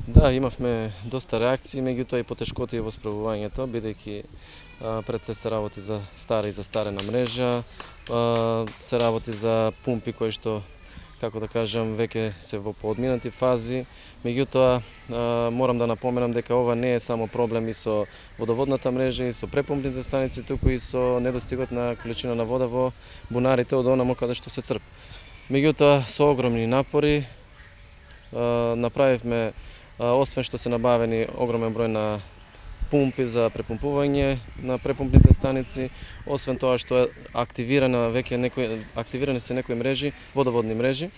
Да, имавме доста реакции, меѓутоа и потешкоти во справувањето, бидејќи пред се работи за стара и застарена мрежа, се работи за пумпи кои што, како да кажам, веќе се во поодминати фази. Меѓутоа, морам да напоменам дека ова не е само проблем и со водоводната мрежа и со препумпните станици, туку и со недостигот на количина на вода во бунарите од онамо каде што се црпи. Меѓутоа, со огромни напори направивме, освен што се набавени огромен број на пумпи за препумпување на препумпните станици, освен тоа што е активирани се некои мрежи, водоводни мрежи,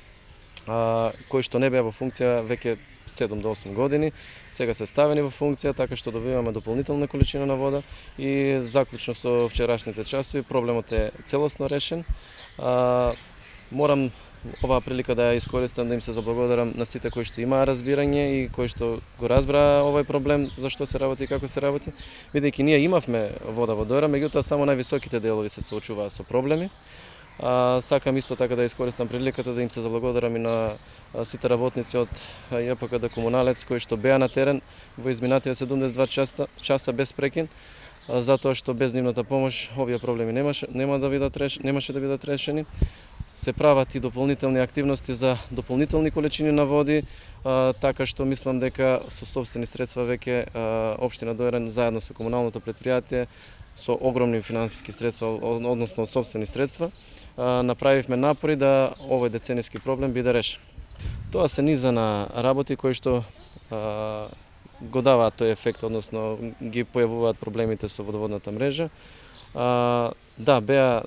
кои што не беа во функција веќе 7 до 8 години, сега се ставени во функција, така што добиваме дополнителна количина на вода и заклучно со вчерашните часови проблемот е целосно решен. Морам оваа прилика да ја искористам да им се заблагодарам на сите кои што имаа разбирање и кои што го разбраа овој проблем, зашто се работи и како се работи, бидејќи ние имавме вода во Дојра, меѓутоа само највисоките делови се соочуваа со проблеми. Сакам исто така да искористам приликата да им се заблагодарам и на сите работници од ЈПКД Комуналец кои што беа на терен во изминативе 72 часа без прекин, затоа што без нивната помош овие проблеми немаше да бидат решени. Се прават и дополнителни активности за дополнителни количини на води, така што мислам дека со сопствени средства веќе општина Дојран заедно со комуналното претпријатие со огромни финансиски средства, односно сопствени средства, направивме напори да овој деценијски проблем биде решен. Тоа се низа на работи кои што го даваат тој ефект, односно ги појавуваат проблемите со водоводната мрежа. Да, беа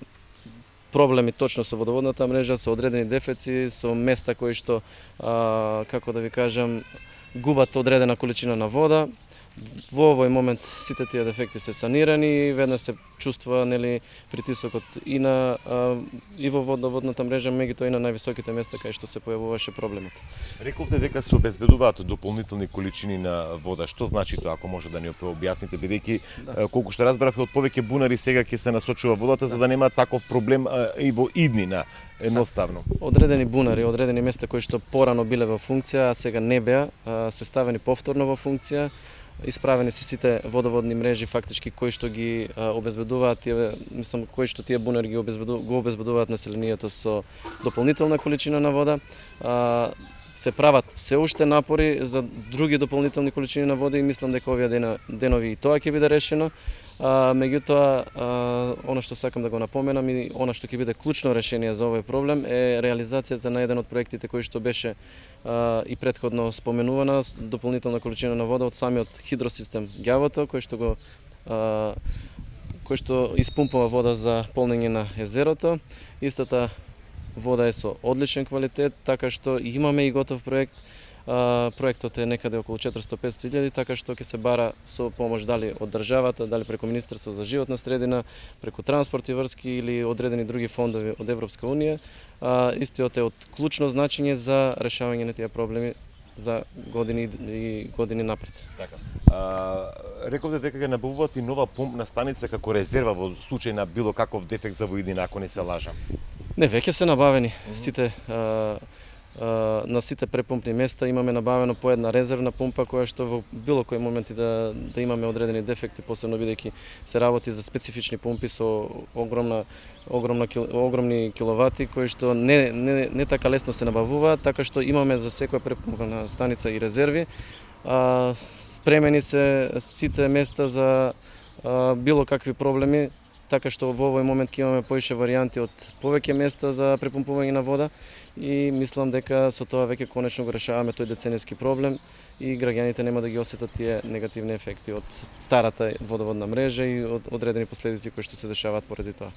проблеми точно со водоводната мрежа, со одредени дефеци, со места кои што, како да ви кажам, губат одредена количина на вода. Во овој момент сите тие дефекти се санирани и веднаш се чувствува притисокот и во водоводната мрежа, меѓутоа и на највисоките места кај што се појавуваше проблемот. Рековте дека се обезбедуваат дополнителни количини на вода. Што значи тоа, ако може да ни објасните, бидејќи колку што разбрав од повеќе бунари сега ќе се насочува водата за да нема таков проблем и во иднина, едноставно. Одредени бунари, одредени места кои што порано биле во функција, а сега не беа, се ставени повторно во функција. Исправени се сите водоводни мрежи фактички кои што ги обезбедуваат кои што тие бунари го обезбедуваат населението со дополнителна количина на вода. Се прават се уште напори за други дополнителни количини на вода и мислам дека овие денови и тоа ќе биде решено. Меѓутоа, она што сакам да го напоменам и она што ќе биде клучно решение за овој проблем е реализацијата на еден од проектите кои што беше и претходно споменувана, дополнителна количина на вода од самиот хидросистем Ѓавото, кој што испумпува вода за полнење на езерото. Истата вода е со одличен квалитет, така што имаме и готов проект. Проектот е некаде околу 400-500 илјади, така што ќе се бара со помош дали од државата, дали преку Министерство за животна средина, преку транспорт и врски или одредени други фондови од Европска унија. Истиот е од клучно значење за решавање на тие проблеми за години и години напред. Така. Рековте дека ќе набавуваат и нова пумпна станица како резерва во случај на било каков дефект за во иднина, ако не се лажам. Не, веќе се набавени сите на сите препумпни места имаме набавено по една резервна пумпа која што во било кој момент и да имаме одредени дефекти, посебно бидејќи се работи за специфични пумпи со огромни киловати кои што не така лесно се набавуваат, така што имаме за секоја препумпна станица и резерви. Спремени се сите места за било какви проблеми, така што во овој момент ќе имаме поише варијанти од повеќе места за препумпување на вода и мислам дека со тоа веќе конечно го решаваме тој деценијски проблем и граѓаните нема да ги осетат тие негативни ефекти од старата водоводна мрежа и од одредени последици кои што се дешаваат поради тоа.